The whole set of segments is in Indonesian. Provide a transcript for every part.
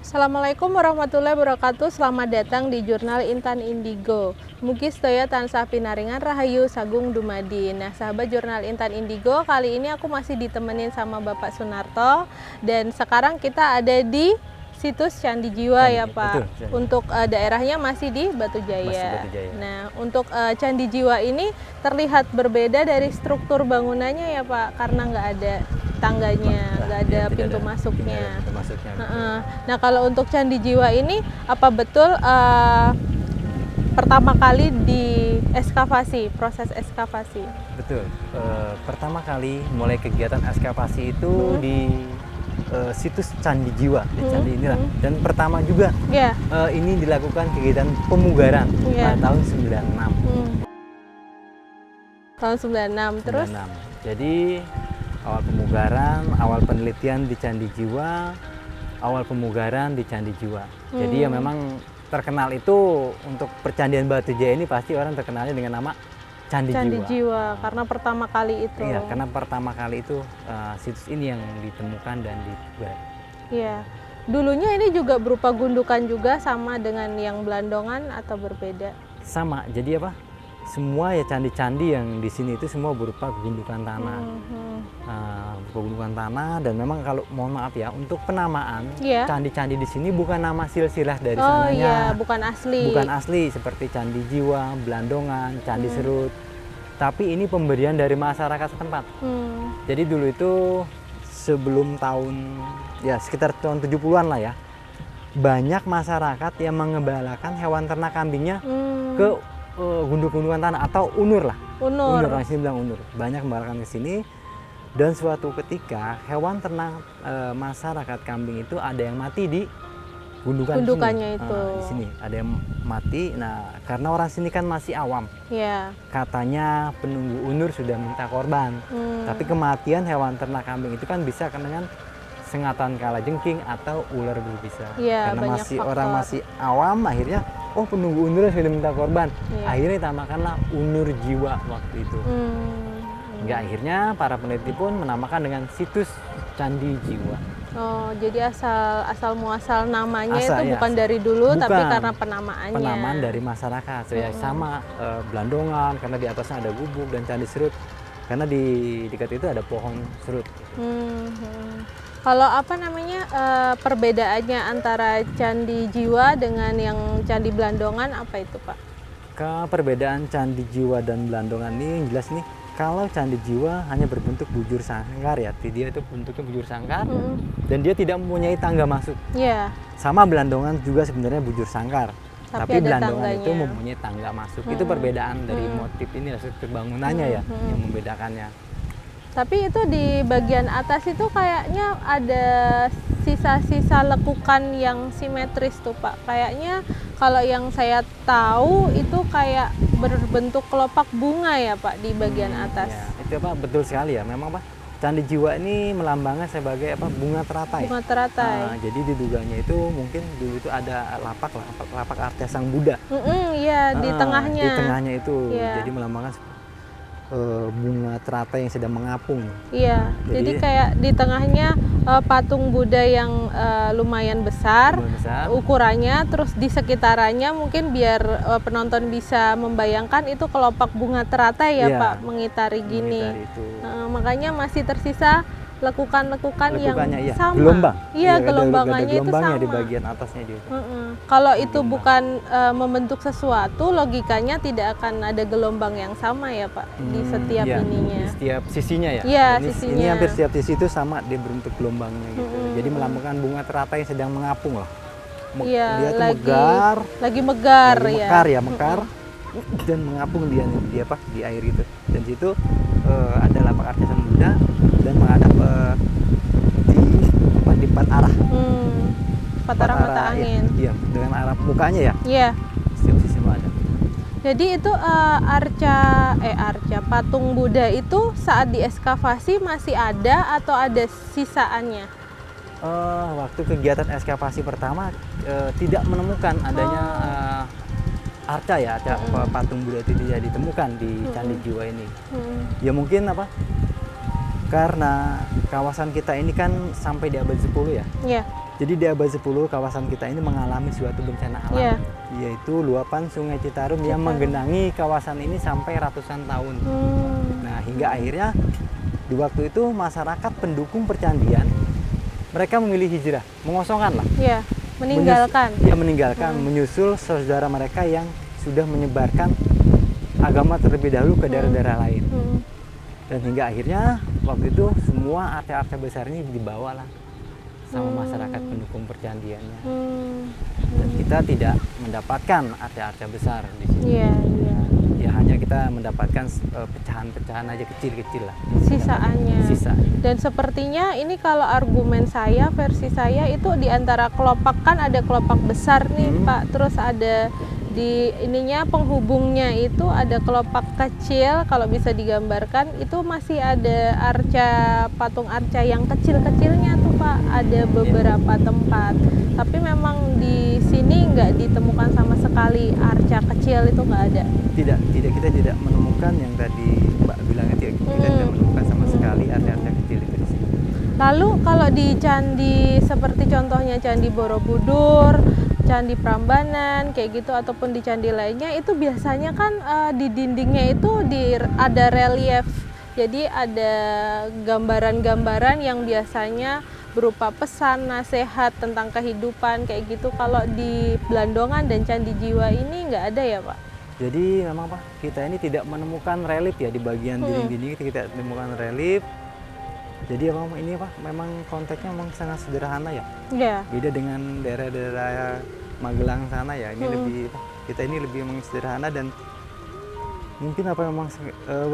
Assalamualaikum warahmatullahi wabarakatuh. Selamat datang di Jurnal Intan Indigo. Mugi sedaya tansah pinaringan rahayu sagung dumadi. Nah, sahabat Jurnal Intan Indigo, kali ini aku masih ditemenin sama Bapak Sunarto dan sekarang kita ada di situs Candi Jiwa ya Pak. Betul, untuk daerahnya masih di Batu Jaya. Nah, untuk Candi Jiwa ini terlihat berbeda dari struktur bangunannya ya Pak, karena nggak ada tangganya, nggak ada pintu masuknya. Nah, kalau untuk Candi Jiwa ini apa betul pertama kali di ekskavasi, proses ekskavasi? Betul. Pertama kali mulai kegiatan ekskavasi itu di situs Candi Jiwa, di Candi inilah. Dan pertama juga ini dilakukan kegiatan pemugaran tahun 96. Tahun 96, terus? 96. Jadi awal pemugaran, awal penelitian di Candi Jiwa, awal pemugaran di Candi Jiwa. Jadi ya memang terkenal itu untuk percandian Batu Jaya ini pasti orang terkenalnya dengan nama Candi Jiwa. Karena pertama kali itu. Iya, karena pertama kali itu situs ini yang ditemukan dan dipugar. Iya. Dulunya ini juga berupa gundukan juga sama dengan yang Belandongan atau berbeda? Sama. Jadi apa? Semua ya candi-candi yang di sini itu semua berupa gundukan tanah. Gundukan tanah, dan memang kalau mohon maaf ya, untuk penamaan candi-candi di sini bukan nama silsilah dari sananya. Bukan asli. Bukan asli seperti Candi Jiwa, Belandongan, Candi Serut. Tapi ini pemberian dari masyarakat setempat. Jadi dulu itu sebelum tahun ya sekitar tahun 70-an lah ya. Banyak masyarakat yang mengembalakan hewan ternak kambingnya ke gunduk-gundukan tanah atau unur lah. Unur, orang sini bilang unur. Banyak kembalakan ke sini, dan suatu ketika hewan ternak masyarakat kambing itu ada yang mati di gundukannya itu. Di sini ada yang mati. Nah, karena orang sini kan masih awam. Katanya penunggu unur sudah minta korban. Tapi kematian hewan ternak kambing itu kan bisa dengan sengatan kalajengking atau ular berbisa. Karena masih orang masih awam, akhirnya penunggu unur sudah minta korban. Akhirnya ditamakanlah Unur Jiwa waktu itu. Akhirnya para peneliti pun menamakan dengan situs Candi Jiwa. Jadi asal muasal namanya itu bukan dari dulu, tapi karena penamaannya. Penamaan dari masyarakat. Sama Belandongan karena di atasnya ada gubuk, dan Candi Serut karena di dekat itu ada pohon serut. Kalau apa namanya perbedaannya antara Candi Jiwa dengan yang Candi Belandongan apa itu Pak? Perbedaan Candi Jiwa dan Belandongan ini yang jelas nih, kalau Candi Jiwa hanya berbentuk bujur sangkar ya, dia itu bentuknya bujur sangkar, dan dia tidak mempunyai tangga masuk. Sama Belandongan juga sebenarnya bujur sangkar, tapi Belandongan itu mempunyai tangga masuk. Itu perbedaan dari motif ini, struktur bangunannya ya yang membedakannya. Tapi itu di bagian atas itu kayaknya ada sisa-sisa lekukan yang simetris tuh Pak. Kayaknya kalau yang saya tahu itu kayak berbentuk kelopak bunga ya Pak di bagian atas. Itu Pak, betul sekali ya. Memang Pak, Candi Jiwa ini melambangnya sebagai bunga teratai. Bunga teratai. Jadi diduganya itu mungkin dulu itu ada lapak arca Sang Buddha. Di tengahnya. Di tengahnya itu. Jadi melambangkan bunga teratai yang sedang mengapung. Jadi kayak di tengahnya patung Buddha yang lumayan besar ukurannya, terus di sekitarannya mungkin biar penonton bisa membayangkan itu kelopak bunga teratai ya Pak, mengitari gini. Makanya masih tersisa lekukan-lekukan yang sama. Gelombang. Gelombangnya itu sama. Di bagian atasnya dia. Kalau itu bukan membentuk sesuatu, logikanya tidak akan ada gelombang yang sama ya Pak di setiap ininya. Di setiap sisinya ya. Sisinya. Ini hampir setiap sisi itu sama, dia berbentuk gelombangnya gitu. Jadi melambangkan bunga teratai yang sedang mengapung lah. Dia tuh mekar dan mengapung dia di air itu. Dan situ ada lapak arca Sang Buddha dan menghadap di empat arah. Empat arah mata angin. Iya, dengan arah mukanya ya. Setiap sisi ada. Jadi itu arca patung Buddha itu saat diekskavasi masih ada atau ada sisaannya? Waktu kegiatan ekskavasi pertama tidak menemukan adanya arca patung Buddha itu tidak ditemukan di Candi Jiwa ini. Ya mungkin karena kawasan kita ini kan sampai di abad 10 ya. Jadi di abad 10 kawasan kita ini mengalami suatu bencana alam, Iya. yaitu luapan Sungai Citarum yang menggenangi kawasan ini sampai ratusan tahun. Nah, hingga akhirnya di waktu itu masyarakat pendukung percandian mereka memilih hijrah, mengosongkan lah. Iya, meninggalkan. Meninggalkan, menyusul saudara mereka yang sudah menyebarkan agama terlebih dahulu ke daerah-daerah lain. Dan hingga akhirnya waktu itu semua arca-arca besar ini dibawa lah sama masyarakat pendukung percandiannya. Dan kita tidak mendapatkan arca-arca besar di sini. Iya, iya. Ya hanya kita mendapatkan pecahan-pecahan aja kecil-kecil lah. Sisaannya. Sisa. Dan sepertinya ini kalau argumen saya, versi saya itu di antara kelopak, kan ada kelopak besar nih Pak, terus ada di ininya penghubungnya itu ada kelopak kecil, kalau bisa digambarkan itu masih ada arca, patung arca yang kecil-kecilnya tuh Pak, ada beberapa tempat. Tapi memang di sini nggak ditemukan sama sekali arca kecil, itu nggak ada. Tidak, kita tidak menemukan yang tadi Mbak bilang itu, kita tidak menemukan sama sekali arca-arca kecil itu di sini. Lalu kalau di candi seperti contohnya Candi Borobudur, Candi Prambanan kayak gitu, ataupun di candi lainnya itu biasanya kan di dindingnya itu ada relief. Jadi ada gambaran-gambaran yang biasanya berupa pesan, nasihat tentang kehidupan kayak gitu. Kalau di Blandongan dan Candi Jiwa ini nggak ada ya Pak? Jadi memang Pak, kita ini tidak menemukan relief ya di bagian dinding-dinding, kita tidak menemukan relief. Jadi ini Pak, memang konteksnya memang sangat sederhana ya. Iya. Beda dengan daerah-daerah Magelang sana ya. Ini lebih kita ini lebih memang sederhana, dan mungkin memang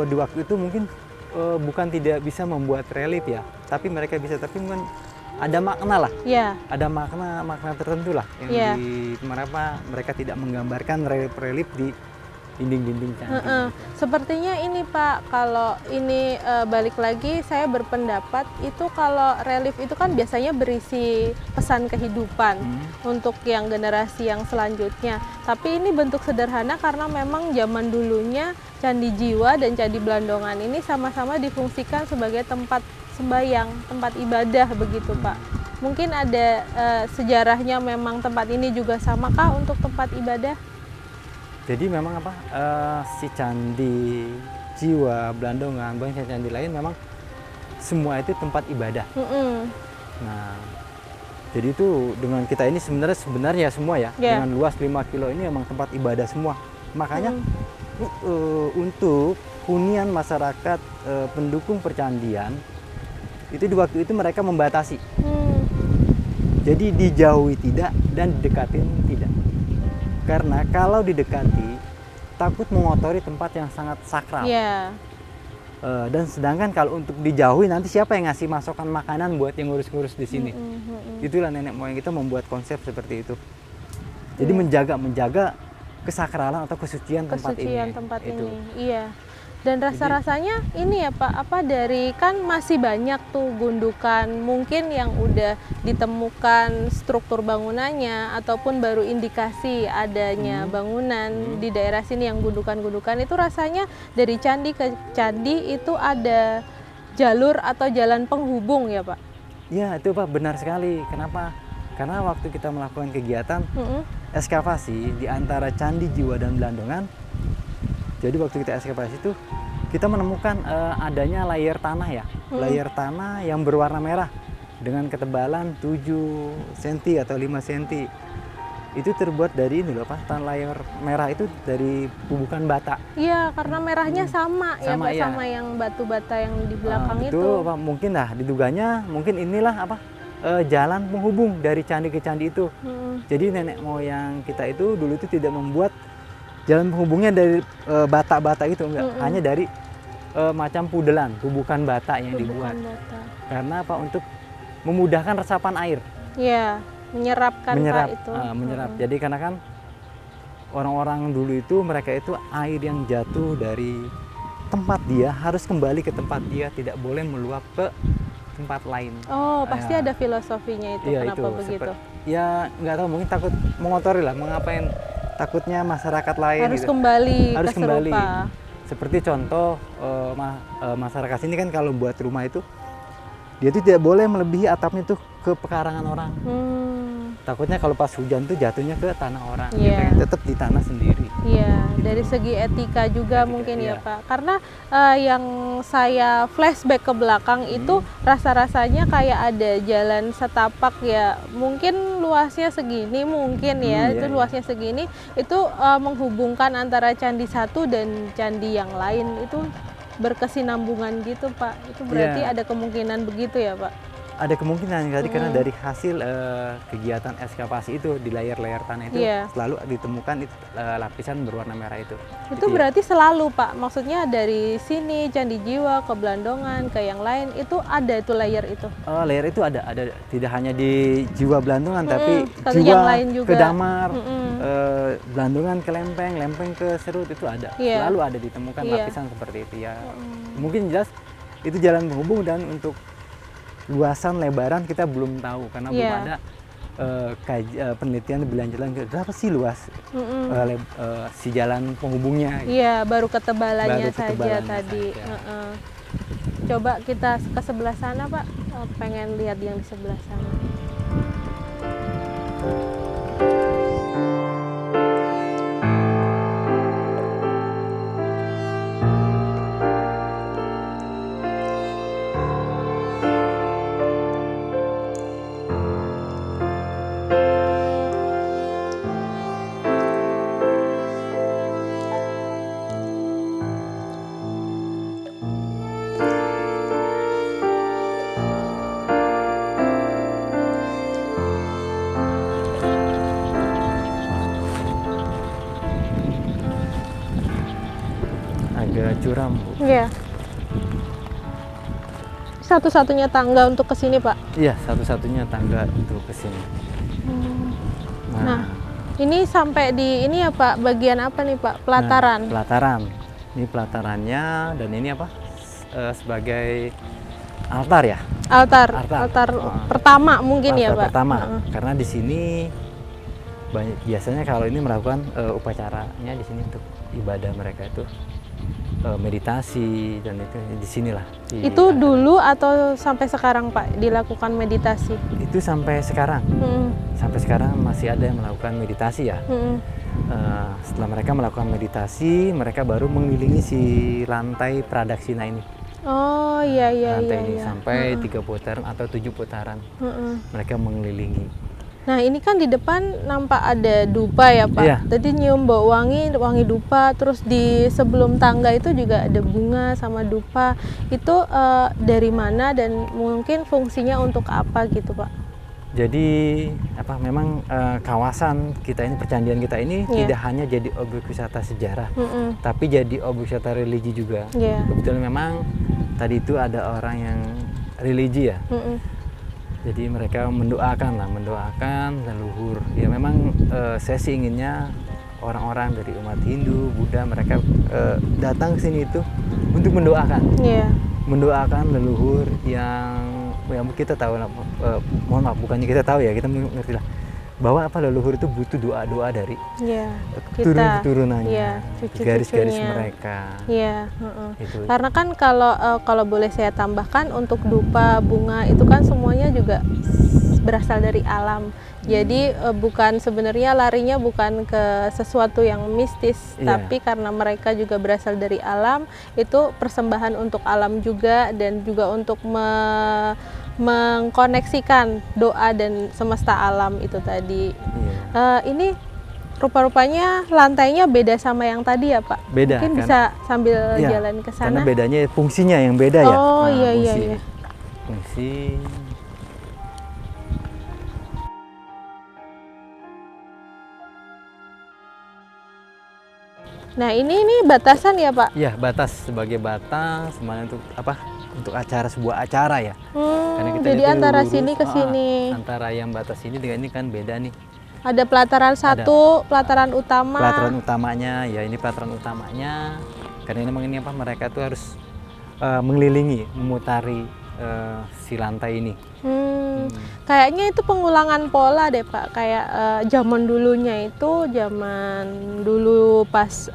di waktu itu mungkin bukan tidak bisa membuat relief ya, tapi mereka bisa, tapi mungkin ada makna lah. Iya. Ada makna tertentu lah yang kenapa mereka tidak menggambarkan relief di dinding-dinding candi. Sepertinya ini Pak, kalau ini balik lagi saya berpendapat itu kalau relief itu kan biasanya berisi pesan kehidupan untuk yang generasi yang selanjutnya. Tapi ini bentuk sederhana karena memang zaman dulunya Candi Jiwa dan Candi Blandongan ini sama-sama difungsikan sebagai tempat sembayang, tempat ibadah begitu Pak. Mungkin ada sejarahnya, memang tempat ini juga samakah untuk tempat ibadah? Jadi memang si Candi Jiwa, Blandongan, banyak candi lain memang semua itu tempat ibadah. Nah, jadi itu dengan kita ini sebenarnya semua ya, dengan luas 5 kilo ini memang tempat ibadah semua. Makanya untuk hunian masyarakat pendukung percandian itu di waktu itu mereka membatasi. Jadi dijauhi tidak dan didekatin tidak. Karena kalau didekati takut mengotori tempat yang sangat sakral. Dan sedangkan kalau untuk dijauhi, nanti siapa yang ngasih masakan makanan buat yang ngurus-ngurus di sini? Itulah nenek moyang kita membuat konsep seperti itu. Jadi menjaga kesakralan atau kesucian tempat ini. Iya. Dan rasa-rasanya ini ya Pak, dari kan masih banyak tuh gundukan mungkin yang udah ditemukan struktur bangunannya ataupun baru indikasi adanya bangunan di daerah sini yang gundukan-gundukan itu, rasanya dari candi ke candi itu ada jalur atau jalan penghubung ya Pak? Ya itu Pak, benar sekali. Kenapa? Karena waktu kita melakukan kegiatan ekskavasi di antara Candi Jiwa dan Blandongan, jadi waktu kita ekskavasi itu kita menemukan adanya layer tanah ya, layer tanah yang berwarna merah dengan ketebalan 7 cm atau 5 cm. Itu terbuat dari ini loh Pak, tanah layer merah itu dari bubukan bata. Iya, karena merahnya sama ya Pak, sama yang batu bata yang di belakang itu. Pak, mungkin lah diduganya mungkin inilah jalan penghubung dari candi ke candi itu. Jadi nenek moyang kita itu dulu itu tidak membuat jalan penghubungnya dari bata-bata itu, enggak, hanya dari macam pudelan, bubukan bata yang dibuat. Karena apa? Untuk memudahkan resapan air. Iya, menyerap Pak itu. Menyerap. Jadi karena kan orang-orang dulu itu mereka itu air yang jatuh dari tempat dia harus kembali ke tempat dia, tidak boleh meluap ke tempat lain. Oh, pasti ada filosofinya itu. Kenapa itu, begitu? Ya nggak tahu, mungkin takut mengotori lah, mengapain. Takutnya masyarakat lain harus gitu. Harus kembali. Seperti contoh masyarakat sini kan kalau buat rumah itu dia itu tidak boleh melebihi atapnya tuh ke pekarangan orang. Takutnya kalau pas hujan tuh jatuhnya ke tanah orang. Iya. Dia pengen tetap di tanah sendiri. Iya, dari segi etika juga mungkin ya Pak. Karena yang saya flashback ke belakang itu rasa-rasanya kayak ada jalan setapak ya. Mungkin luasnya segini mungkin ya. Itu luasnya segini. Itu menghubungkan antara candi satu dan candi yang lain. Itu berkesinambungan gitu Pak. Itu berarti ada kemungkinan begitu ya Pak? Ada kemungkinan tadi karena dari hasil kegiatan ekskavasi itu di layar-layar tanah itu selalu ditemukan lapisan berwarna merah itu. Itu berarti selalu Pak, maksudnya dari sini Candi Jiwa ke Blandongan ke yang lain itu ada itu layer itu? Layer itu ada tidak hanya di Jiwa Blandongan tapi Jiwa yang lain juga. ke Damar, Blandongan ke Lempeng, Lempeng ke Serut itu ada. Selalu ada ditemukan lapisan seperti itu ya. Mungkin jelas itu jalan penghubung dan untuk luasan lebaran kita belum tahu karena belum ada penelitian lebih lanjut berapa sih luas si jalan penghubungnya. Iya, baru ketebalannya saja tadi. Coba kita ke sebelah sana Pak, pengen lihat yang di sebelah sana. Agak curam. Iya. Satu-satunya tangga untuk ke sini Pak? Iya, satu-satunya tangga untuk ke sini. Nah, ini sampai di ini ya Pak, bagian apa nih Pak? Pelataran. Nah, pelataran. Ini pelatarannya dan ini apa? Sebagai altar ya. Altar pertama mungkin altar ya Pak. Pertama, karena di sini biasanya kalau ini melakukan upacaranya di sini untuk ibadah mereka itu meditasi dan itu di sinilah. Itu dulu atau sampai sekarang Pak dilakukan meditasi? Itu sampai sekarang. Sampai sekarang masih ada yang melakukan meditasi ya. Setelah mereka melakukan meditasi, mereka baru mengelilingi si lantai Pradaksina ini. Oh iya. Lantai ini sampai 3 putaran atau 7 putaran. Mereka mengelilingi. Nah ini kan di depan nampak ada dupa ya Pak. Iya. Tadi nyium bau wangi dupa. Terus di sebelum tangga itu juga ada bunga sama dupa. Itu dari mana dan mungkin fungsinya untuk apa gitu Pak? Jadi apa? Memang kawasan kita ini, percandian kita ini tidak hanya jadi objek wisata sejarah, tapi jadi objek wisata religi juga. Kebetulan memang tadi itu ada orang yang religi ya. Jadi mereka mendoakan leluhur. Ya memang saya sih inginnya orang-orang dari umat Hindu, Buddha mereka datang ke sini itu untuk mendoakan. Mendoakan leluhur yang kita tahu lah, mohon maaf bukannya kita tahu ya, kita mengerti lah bahwa apa leluhur itu butuh doa-doa dari keturunannya, garis-garis mereka. Itu. Karena kan kalau boleh saya tambahkan untuk dupa, bunga itu kan semuanya juga berasal dari alam. Jadi bukan sebenarnya larinya bukan ke sesuatu yang mistis, tapi karena mereka juga berasal dari alam, itu persembahan untuk alam juga dan juga untuk mengkoneksikan doa dan semesta alam itu tadi. Ini rupa-rupanya lantainya beda sama yang tadi ya Pak? Beda. Mungkin bisa sambil jalan ke sana. Karena bedanya fungsinya yang beda ya. Oh iya. Fungsi. Nah ini batasan ya Pak? Iya, batas, sebagai batas semuanya untuk apa? Untuk sebuah acara ya. Karena kita jadi antara sini ke sini. Antara yang batas ini dengan ini kan beda nih. Ada pelataran satu, pelataran utama. Pelataran utamanya, ya ini pelataran utamanya. Karena ini memang ini apa? Mereka tuh harus mengelilingi, memutari si lantai ini. Kayaknya itu pengulangan pola deh Pak, kayak zaman dulunya itu, zaman dulu pas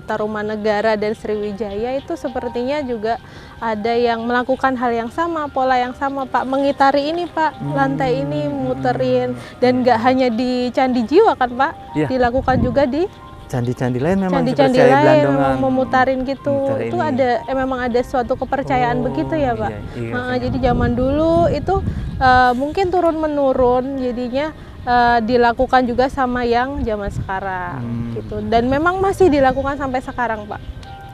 Tarumanegara dan Sriwijaya itu sepertinya juga ada yang melakukan hal yang sama, pola yang sama Pak, mengitari ini Pak, lantai ini muterin, dan nggak hanya di Candi Jiwa kan Pak, dilakukan juga di candi-candi lain memang candi-candi dipercaya lain Blandongan memutarin gitu. muter Itu ini. ada memang ada suatu kepercayaan begitu ya Pak. Iya, Jadi zaman dulu itu mungkin turun menurun, jadinya dilakukan juga sama yang zaman sekarang gitu. Dan memang masih dilakukan sampai sekarang Pak.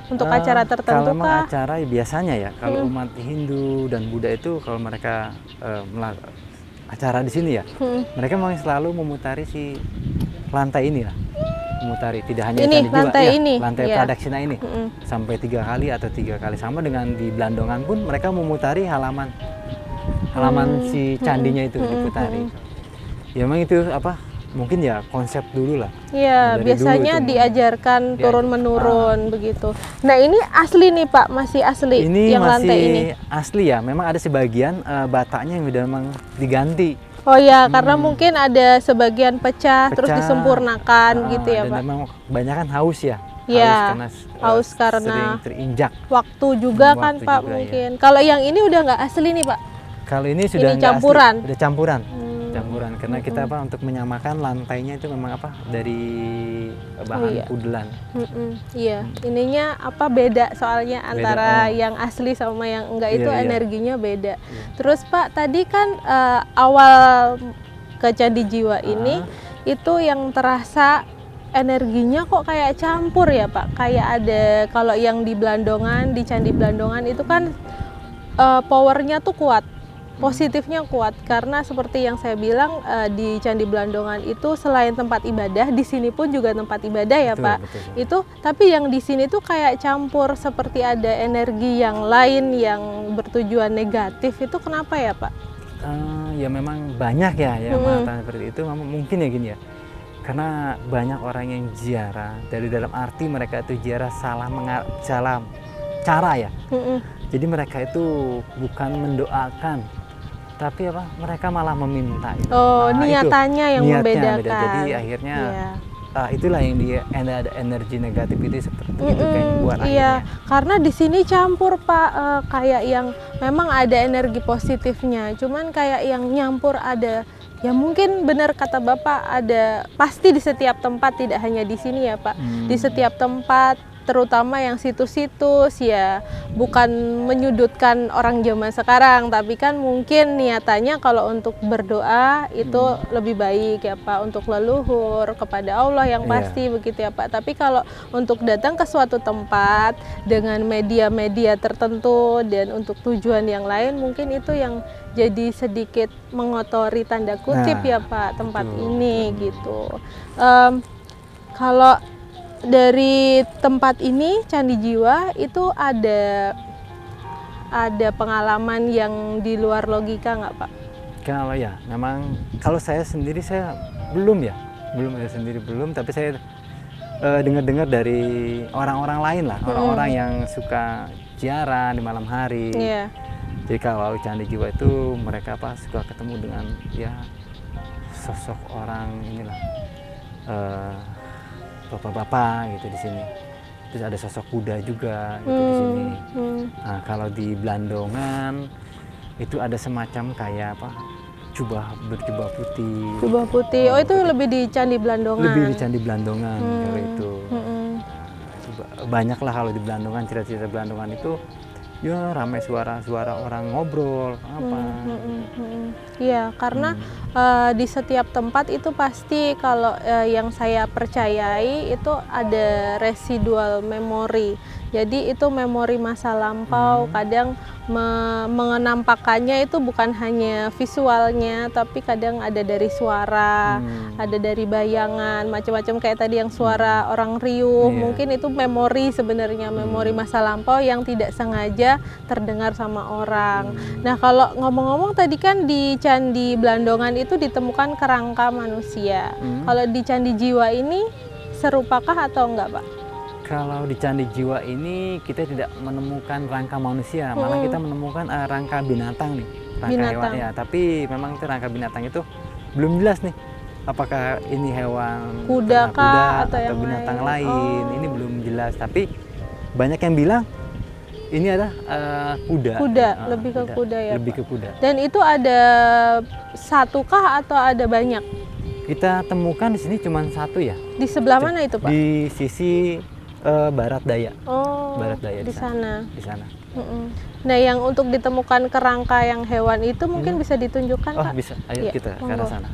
Untuk acara tertentu kalau kah? acara biasanya ya, kalau umat Hindu dan Buddha itu kalau mereka acara di sini ya, mereka memang selalu memutari si lantai ini lah. Memutari tidak hanya Ini, Candi Jiwa, lantai ini, lantai iya. Pradaksina ini sampai 3 kali atau 3 kali, sama dengan di Blandongan pun mereka memutari halaman si candinya itu diputari. Ya memang itu apa? Mungkin ya konsep dulu lah. Iya, Dari biasanya dulu itu diajarkan turun menurun begitu. Nah ini asli nih Pak, masih asli ini yang masih lantai ini. asli ya. Memang ada sebagian bataknya yang udah memang diganti. Oh ya, karena mungkin ada sebagian pecah terus disempurnakan gitu ya dan Pak. memang banyak kan haus ya. Iya, haus sering karena terinjak. waktu juga kan waktu Pak juga, mungkin. Kalau yang ini udah nggak asli nih Pak. Kalau ini sudah Ini nggak campuran? asli, udah campuran. Campuran karena kita apa untuk menyamakan lantainya itu memang apa dari bahan pudelan. Iya, ininya apa beda soalnya antara yang asli sama yang enggak itu energinya beda. Terus Pak tadi kan awal ke Candi Jiwa ini itu yang terasa energinya kok kayak campur ya Pak. Kayak ada kalau yang di Blandongan, di Candi Blandongan itu kan powernya tuh kuat. Positifnya kuat karena seperti yang saya bilang di Candi Blandongan itu selain tempat ibadah, di sini pun juga tempat ibadah ya Betul, Pak. betul. Itu tapi yang di sini tuh kayak campur seperti ada energi yang lain yang bertujuan negatif. Itu kenapa ya Pak? Ya memang banyak ya yang mengatakan seperti itu. Mungkin ya gini ya. Karena banyak orang yang ziarah dari dalam arti mereka itu ziarah salah cara ya. Jadi mereka itu bukan mendoakan, tapi apa? Mereka malah meminta. Oh, niatannya yang membedakan. Beda. Jadi akhirnya itulah yang ada energi negatif itu seperti itu kayak buat akhirnya. Karena di sini campur Pak, kayak yang memang ada energi positifnya, cuman kayak yang nyampur ada. Ya mungkin benar kata Bapak, ada pasti di setiap tempat, tidak hanya di sini ya Pak. Di setiap tempat, terutama yang situs-situs ya, bukan menyudutkan orang zaman sekarang, tapi kan mungkin niatannya kalau untuk berdoa itu lebih baik ya Pak, untuk leluhur kepada Allah yang pasti begitu ya Pak. Tapi kalau untuk datang ke suatu tempat dengan media-media tertentu dan untuk tujuan yang lain, mungkin itu yang jadi sedikit mengotori tanda kutip ya Pak tempat ini gitu. Kalau dari tempat ini Candi Jiwa itu ada pengalaman yang di luar logika nggak Pak? Kalau ya memang kalau saya sendiri saya belum tapi saya dengar dari orang-orang lain lah, orang-orang yang suka ziarah di malam hari. Jadi kalau Candi Jiwa itu mereka apa suka ketemu dengan ya sosok orang inilah bapak-bapak gitu di sini. Terus ada sosok Buddha juga gitu di sini. Nah, kalau di Blandongan itu ada semacam kayak apa? Berjubah putih. Jubah putih. Oh, itu lebih di Candi Blandongan. Lebih di Candi Blandongan kalau itu. Banyak lah kalau di Blandongan, cerita-cerita Blandongan itu ya ramai suara-suara orang ngobrol apa. Iya, karena di setiap tempat itu pasti kalau yang saya percayai itu ada residual memori. Jadi itu memori masa lampau, kadang menampakkannya itu bukan hanya visualnya, tapi kadang ada dari suara, ada dari bayangan, macam-macam kayak tadi yang suara orang riuh, mungkin itu memori sebenarnya, memori masa lampau yang tidak sengaja terdengar sama orang. Nah kalau ngomong-ngomong tadi kan di Candi Blandongan itu ditemukan kerangka manusia. Kalau di Candi Jiwa ini serupakah atau enggak Pak? Kalau di Candi Jiwa ini kita tidak menemukan rangka manusia, malah kita menemukan rangka binatang nih, rangka hewan ya. Tapi memang itu rangka binatang itu belum jelas nih, apakah ini hewan kuda atau binatang lain. Ini belum jelas. Tapi banyak yang bilang ini adalah kuda. Lebih ke kuda ya. Lebih Pak? ke kuda. Dan itu ada satukah atau ada banyak? Kita temukan di sini cuma satu ya. Di sebelah mana itu, Pak? Di sisi barat daya. Oh, Barat daya di sana. Di sana. Nah, yang untuk ditemukan kerangka yang hewan itu mungkin bisa ditunjukkan, Oh, Pak? bisa. Ayo Ya, kita ke monggo. arah sana.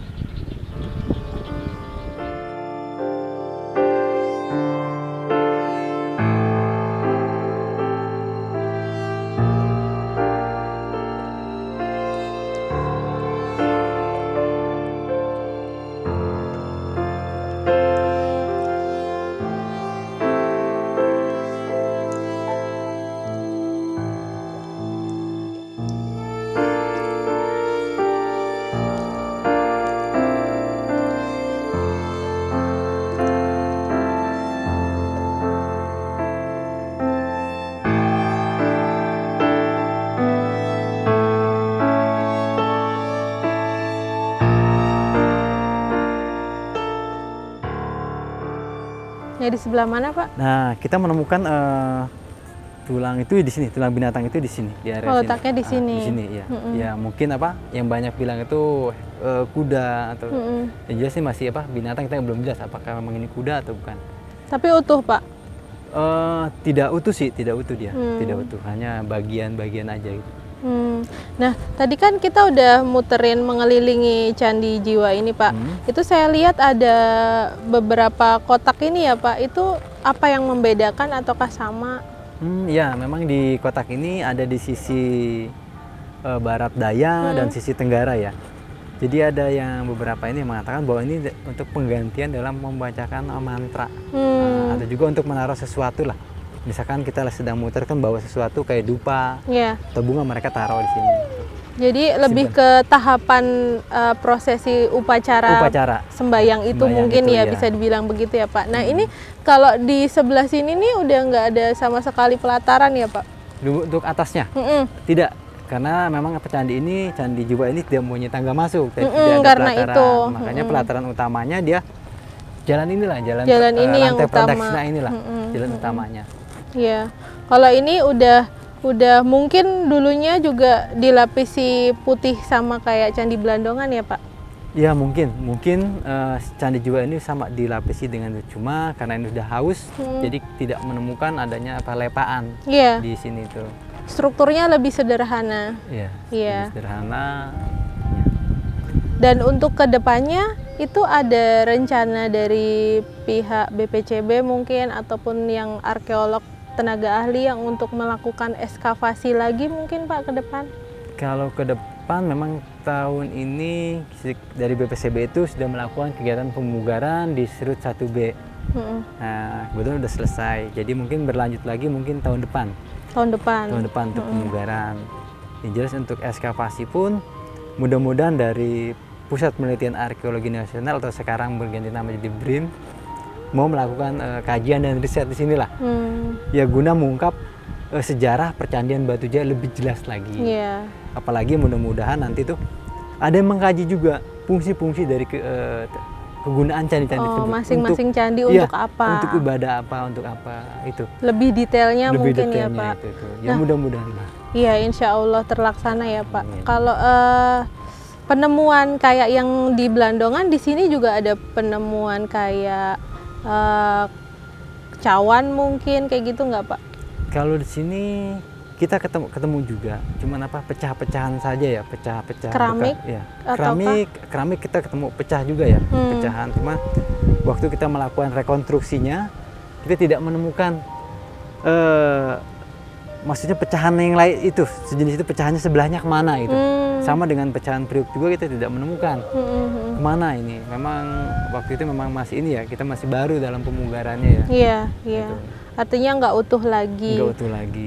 Nah, di sebelah mana, Pak? Nah, kita menemukan tulang itu di sini, tulang binatang itu di sini, di area Oh, sini. letaknya di sini. Di sini ya. Ya mungkin apa? Yang banyak bilang itu kuda atau yang jelas sih masih apa? Binatang, kita belum jelas apakah memang ini kuda atau bukan. Tapi utuh, Pak? Tidak utuh sih, tidak utuh dia, tidak utuh, hanya bagian-bagian aja gitu. Nah, tadi kan kita udah muterin mengelilingi Candi Jiwa ini, Pak. Itu saya lihat ada beberapa kotak ini ya, Pak. Itu apa yang membedakan ataukah sama? Ya, memang di kotak ini ada di sisi barat daya dan sisi tenggara ya. Jadi ada yang beberapa ini mengatakan bahwa ini untuk penggantian dalam membacakan mantra. Ada juga untuk menaruh sesuatu lah. Misalkan kita sedang muter kan bawa sesuatu kayak dupa atau bunga, mereka taruh di sini. Jadi lebih ke tahapan prosesi upacara sembayang itu mungkin itu, ya, bisa dibilang begitu ya, Pak. Nah, ini kalau di sebelah sini nih udah nggak ada sama sekali pelataran ya, Pak? Untuk atasnya? Tidak, karena memang candi ini, Candi Jiwa ini tidak mempunyai tangga masuk, tidak ada karena pelataran. itu. Makanya pelataran utamanya dia jalan inilah, jalan ini yang lantai utama. Pradakshina inilah, jalan utamanya. Iya, kalau ini udah mungkin dulunya juga dilapisi putih sama kayak Candi Blandongan ya, Pak? Ya mungkin Candi Jiwa ini sama dilapisi dengan itu, cuma karena ini sudah haus, jadi tidak menemukan adanya lepaan di sini tuh. Strukturnya lebih sederhana. Iya. Lebih sederhana. Dan untuk kedepannya itu ada rencana dari pihak BPCB mungkin ataupun yang arkeolog tenaga ahli yang untuk melakukan ekskavasi lagi mungkin, Pak, ke depan? Kalau ke depan memang tahun ini dari BPCB itu sudah melakukan kegiatan pemugaran di Serut 1B. Nah, kebetulan sudah selesai. Jadi mungkin berlanjut lagi mungkin tahun depan. Tahun depan untuk pemugaran. Yang jelas untuk ekskavasi pun mudah-mudahan dari Pusat Penelitian Arkeologi Nasional atau sekarang berganti nama jadi BRIN mau melakukan kajian dan riset di sinilah. Ya guna mengungkap sejarah percandian Batujaya lebih jelas lagi. Apalagi mudah-mudahan nanti tuh ada yang mengkaji juga fungsi-fungsi dari kegunaan candi-candi tersebut. Masing-masing candi untuk apa? Untuk ibadah apa, untuk apa itu. Lebih detailnya mungkin ya, Pak. Itu. Ya mudah-mudahan lah. Iya, insya Allah terlaksana ya, Pak. Kalau penemuan kayak yang di Blandongan, di sini juga ada penemuan kayak cawan mungkin kayak gitu nggak, Pak? Kalau di sini kita ketemu juga, cuman apa pecah-pecahan saja ya, pecah-pecah keramik bekas, ya. Keramik kita ketemu pecah juga ya, pecahan. Cuma waktu kita melakukan rekonstruksinya kita tidak menemukan maksudnya pecahan yang lain itu sejenis itu, pecahannya sebelahnya kemana gitu. Sama dengan pecahan Priuk juga kita tidak menemukan kemana ini. Memang waktu itu memang masih ini ya, kita masih baru dalam pemugarannya ya. Iya. Gitu. Artinya nggak utuh lagi. Nggak utuh lagi.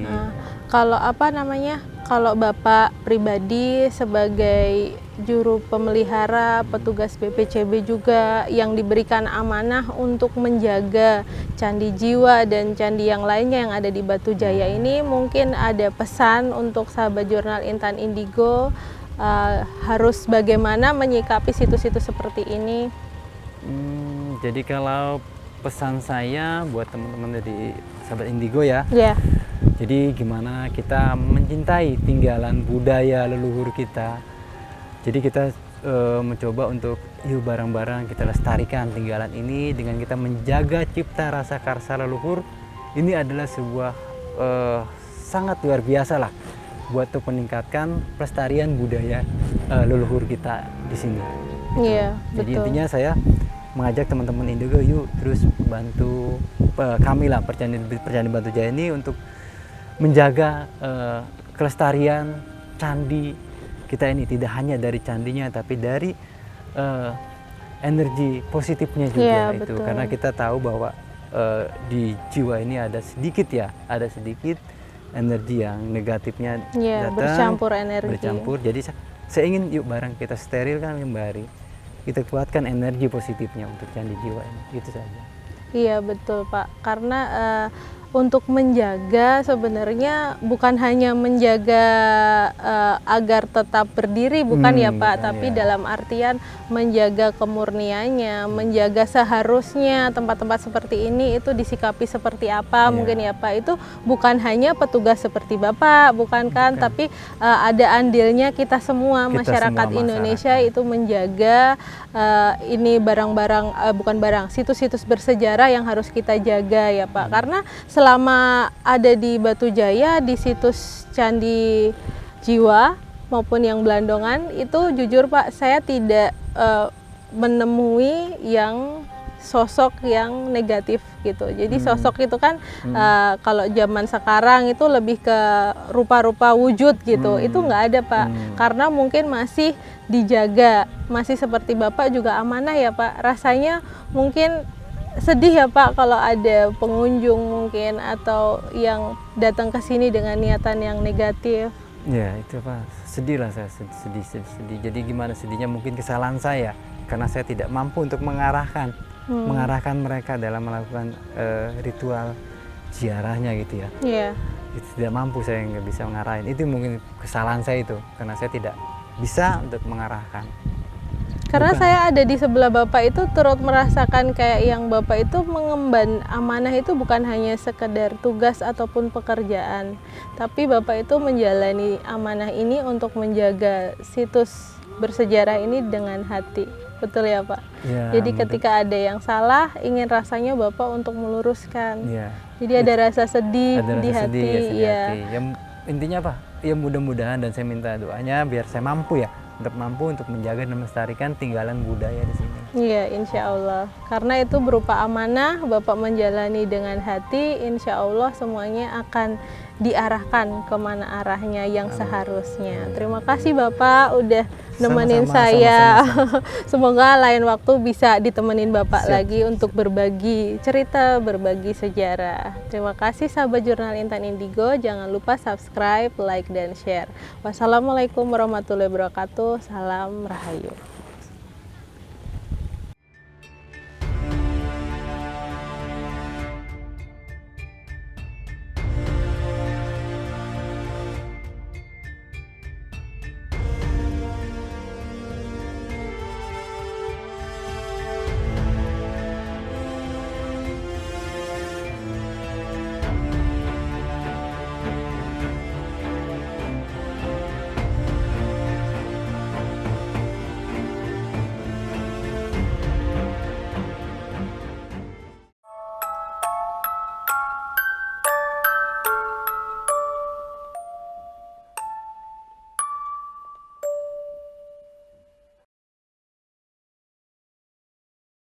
Kalau apa namanya, kalau Bapak pribadi sebagai juru pemelihara, petugas BPCB juga yang diberikan amanah untuk menjaga Candi Jiwa dan candi yang lainnya yang ada di Batu Jaya ini, mungkin ada pesan untuk sahabat jurnal Intan Indigo harus bagaimana menyikapi situs-situs seperti ini? Jadi kalau pesan saya buat teman-teman dari sahabat Indigo ya, jadi gimana kita mencintai tinggalan budaya leluhur kita. Jadi kita mencoba untuk yuk bareng-bareng kita lestarikan tinggalan ini dengan kita menjaga cipta rasa karsa leluhur. Ini adalah sebuah sangat luar biasa lah buat untuk meningkatkan pelestarian budaya leluhur kita di sini. Iya, Jadi betul. intinya saya mengajak teman-teman Indigo yuk terus bantu kami lah Percandi Batu Jaya ini untuk menjaga kelestarian candi kita ini, tidak hanya dari candinya tapi dari energi positifnya juga itu. Betul. Karena kita tahu bahwa di jiwa ini ada sedikit energi yang negatifnya datang, bercampur. Jadi saya ingin yuk bareng kita sterilkan kembali, kita kuatkan energi positifnya untuk candi jiwa ini, itu saja. Iya betul Pak, karena untuk menjaga sebenarnya bukan hanya menjaga agar tetap berdiri, bukan ya Pak, tapi dalam artian menjaga kemurniannya, menjaga seharusnya tempat-tempat seperti ini itu disikapi seperti apa, mungkin ya Pak. Itu bukan hanya petugas seperti Bapak, bukan kan, tapi ada andilnya kita semua masyarakat Indonesia itu menjaga ini barang-barang, bukan barang, situs-situs bersejarah yang harus kita jaga ya Pak. Karena selama ada di Batu Jaya, di situs Candi Jiwa maupun yang Blandongan, itu jujur Pak, saya tidak menemui yang sosok yang negatif gitu. Jadi sosok itu kan kalau zaman sekarang itu lebih ke rupa-rupa wujud gitu. Itu nggak ada Pak, karena mungkin masih dijaga, masih seperti Bapak juga amanah ya Pak. Rasanya mungkin sedih ya Pak kalau ada pengunjung mungkin atau yang datang ke sini dengan niatan yang negatif. Ya itu Pak, sedih lah saya, sedih. Jadi gimana sedihnya, mungkin kesalahan saya karena saya tidak mampu untuk mengarahkan mereka dalam melakukan ritual ziarahnya gitu ya. Iya. Tidak mampu, saya nggak bisa mengarahin. Itu mungkin kesalahan saya itu, karena saya tidak bisa untuk mengarahkan. Karena saya ada di sebelah Bapak itu turut merasakan kayak yang Bapak itu mengemban amanah itu bukan hanya sekedar tugas ataupun pekerjaan, tapi Bapak itu menjalani amanah ini untuk menjaga situs bersejarah ini dengan hati. Betul ya Pak? Ya, jadi ketika ada yang salah, ingin rasanya Bapak untuk meluruskan. Ya. Jadi ada rasa sedih di hati. Ya. Intinya apa? Ya mudah-mudahan, dan saya minta doanya biar saya mampu untuk menjaga dan melestarikan tinggalan budaya di sini. Iya, insya Allah. Karena itu berupa amanah, Bapak menjalani dengan hati, insya Allah semuanya akan diarahkan kemana arahnya yang seharusnya. Terima kasih Bapak udah nemenin saya. Semoga lain waktu bisa ditemenin Bapak lagi untuk berbagi cerita, berbagi sejarah. Terima kasih sahabat jurnal Intan Indigo. Jangan lupa subscribe, like, dan share. Wassalamualaikum warahmatullahi wabarakatuh. Salam Rahayu.